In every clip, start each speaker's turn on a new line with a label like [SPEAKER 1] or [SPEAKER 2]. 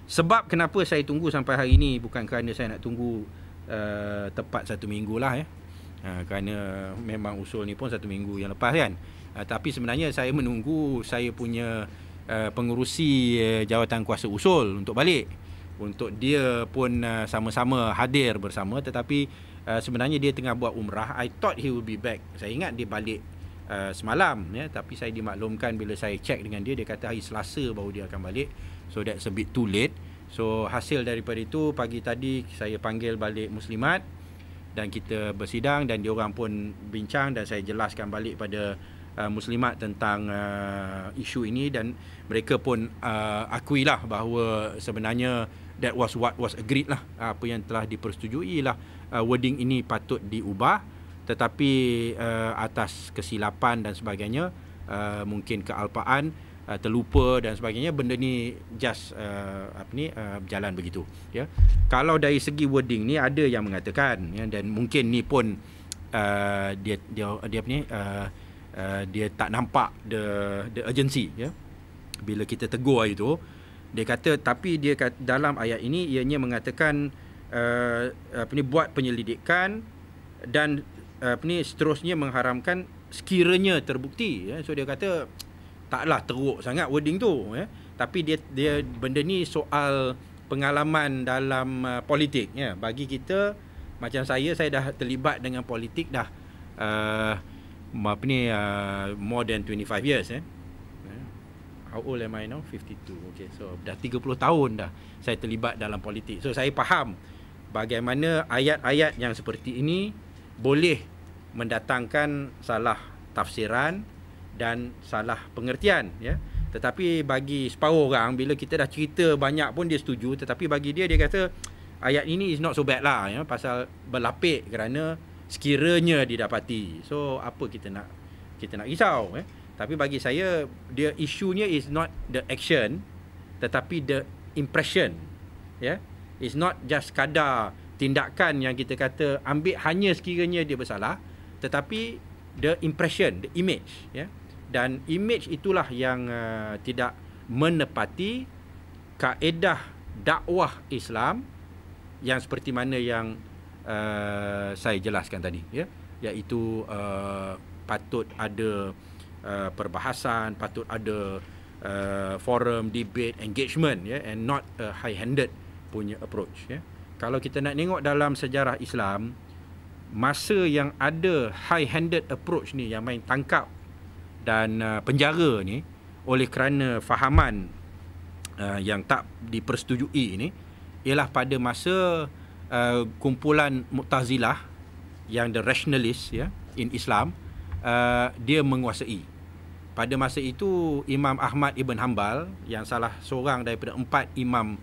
[SPEAKER 1] Sebab kenapa saya tunggu sampai hari ini bukan kerana saya nak tunggu tepat 1 minggu lah ya. Kerana memang usul ni pun 1 minggu yang lepas kan. Tapi sebenarnya saya menunggu saya punya pengurusi jawatan kuasa usul untuk balik. Untuk dia pun sama-sama hadir bersama, tetapi sebenarnya dia tengah buat umrah. I thought he will be back. Saya ingat dia balik semalam ya, tapi saya dimaklumkan bila saya cek dengan dia, dia kata hari Selasa baru dia akan balik. So that's a bit too late. So hasil daripada itu, pagi tadi saya panggil balik Muslimat dan kita bersidang, dan diorang pun bincang dan saya jelaskan balik pada Muslimat tentang isu ini, dan mereka pun akuilah bahawa sebenarnya that was what was agreed lah, apa yang telah dipersetujui lah, wording ini patut diubah, tetapi atas kesilapan dan sebagainya, mungkin kealpaan, terlupa dan sebagainya, benda ni just berjalan begitu ya. Kalau dari segi wording ni ada yang mengatakan ya, dan mungkin ni pun dia tak nampak the urgency ya. Bila kita tegur itu, dia kata, tapi dia kata, dalam ayat ini ianya mengatakan buat penyelidikan dan seterusnya mengharamkan sekiranya terbukti ya. So dia kata taklah teruk sangat wording tu ya. Tapi dia benda ni soal pengalaman dalam politik ya. Bagi kita, macam saya dah terlibat dengan politik dah more than 25 years ya. How old am I now? 52. Okay, so dah 30 tahun dah saya terlibat dalam politik. So saya faham bagaimana ayat-ayat yang seperti ini boleh mendatangkan salah tafsiran dan salah pengertian ya. Tetapi bagi separuh orang, bila kita dah cerita banyak pun dia setuju, tetapi bagi dia kata ayat ini is not so bad lah ya, pasal berlapik kerana sekiranya didapati. So apa kita nak risau ya. Tapi bagi saya, dia isunya is not the action, tetapi the impression ya. It's not just kadar tindakan yang kita kata ambil hanya sekiranya dia bersalah, tetapi the impression, the image ya. Dan image itulah yang tidak menepati kaedah dakwah Islam yang seperti mana yang saya jelaskan tadi ya, iaitu patut ada perbahasan, patut ada forum, debate, engagement ya, and not a high-handed punya approach ya. Kalau kita nak tengok dalam sejarah Islam, masa yang ada high-handed approach ni, yang main tangkap dan penjara ni oleh kerana fahaman yang tak dipersetujui ni, ialah pada masa kumpulan Mu'tazilah yang the rationalist ya in Islam, dia menguasai. Pada masa itu Imam Ahmad Ibn Hanbal, yang salah seorang daripada 4 imam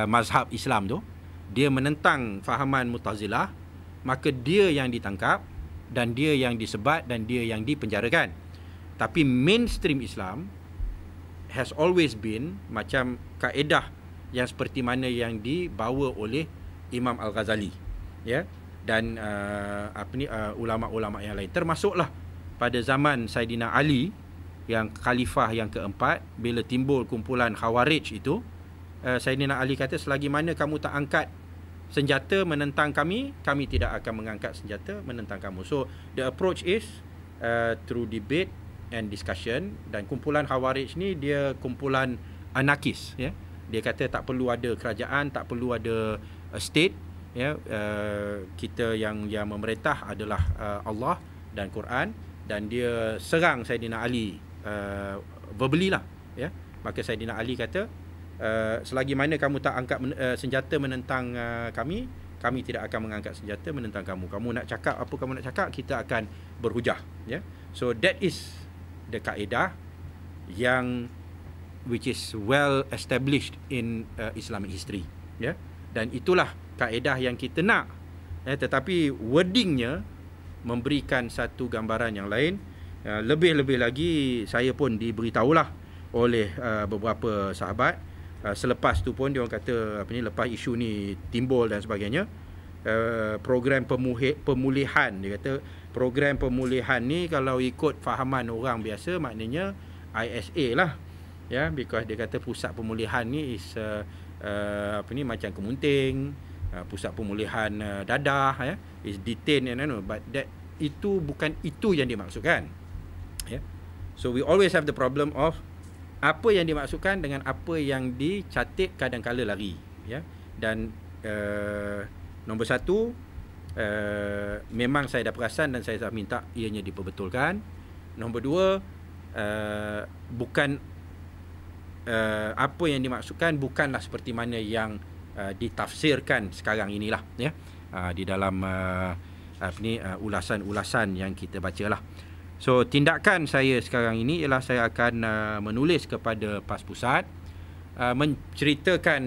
[SPEAKER 1] mazhab Islam tu, dia menentang fahaman Mu'tazilah, maka dia yang ditangkap dan dia yang disebat dan dia yang dipenjarakan. Tapi mainstream Islam has always been macam kaedah yang seperti mana yang dibawa oleh Imam Al-Ghazali ya, dan ulama-ulama yang lain, termasuklah pada zaman Saidina Ali yang khalifah yang keempat, bila timbul kumpulan Khawarij itu, Saidina Ali kata, selagi mana kamu tak angkat senjata menentang kami, kami tidak akan mengangkat senjata menentang kamu. So the approach is through debate and discussion. Dan kumpulan Khawarij ni dia kumpulan anarkis ya. Dia kata tak perlu ada kerajaan, tak perlu ada state ya. Kita yang memerintah adalah Allah dan Quran, dan dia serang Saidina Ali verbally lah ya. Maka Saidina Ali kata, selagi mana kamu tak angkat senjata menentang kami, kami tidak akan mengangkat senjata menentang kamu. Kamu nak cakap apa kamu nak cakap, kita akan berhujah ya. So that is the kaedah yang which is well established in Islamic history ya. Dan itulah kaedah yang kita nak ya. Tetapi wordingnya memberikan satu gambaran yang lain. Lebih-lebih lagi saya pun diberitahulah oleh beberapa sahabat, selepas tu pun dia orang kata lepas isu ni timbul dan sebagainya, program pemulihan, dia kata program pemulihan ni kalau ikut fahaman orang biasa maknanya ISA lah ya, because dia kata pusat pemulihan ni is macam kemunting, pusat pemulihan dadah, is detained but itu bukan itu yang dimaksudkan. So we always have the problem of apa yang dimaksudkan dengan apa yang dicatat kadang-kala lari. Dan nombor satu, memang saya dah perasan dan saya dah minta ianya diperbetulkan. Nombor dua, bukan apa yang dimaksudkan bukanlah seperti mana yang ditafsirkan sekarang inilah, di dalam ulasan-ulasan yang kita bacalah. So tindakan saya sekarang ini ialah saya akan menulis kepada PAS Pusat, menceritakan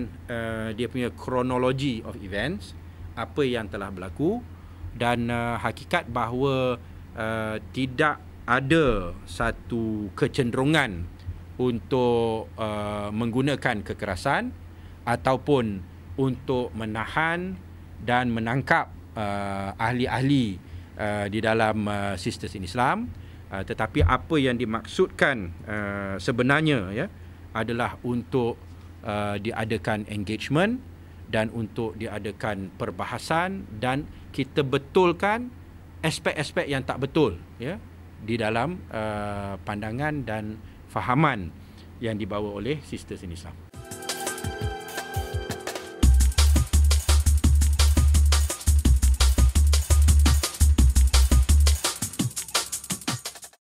[SPEAKER 1] dia punya kronologi of events, apa yang telah berlaku, dan hakikat bahawa tidak ada satu kecenderungan untuk menggunakan kekerasan ataupun untuk menahan dan menangkap ahli-ahli di dalam sistem Islam. Tetapi apa yang dimaksudkan sebenarnya adalah untuk diadakan engagement dan untuk diadakan perbahasan dan kita betulkan aspek-aspek yang tak betul di dalam pandangan dan fahaman yang dibawa oleh sistem Islam.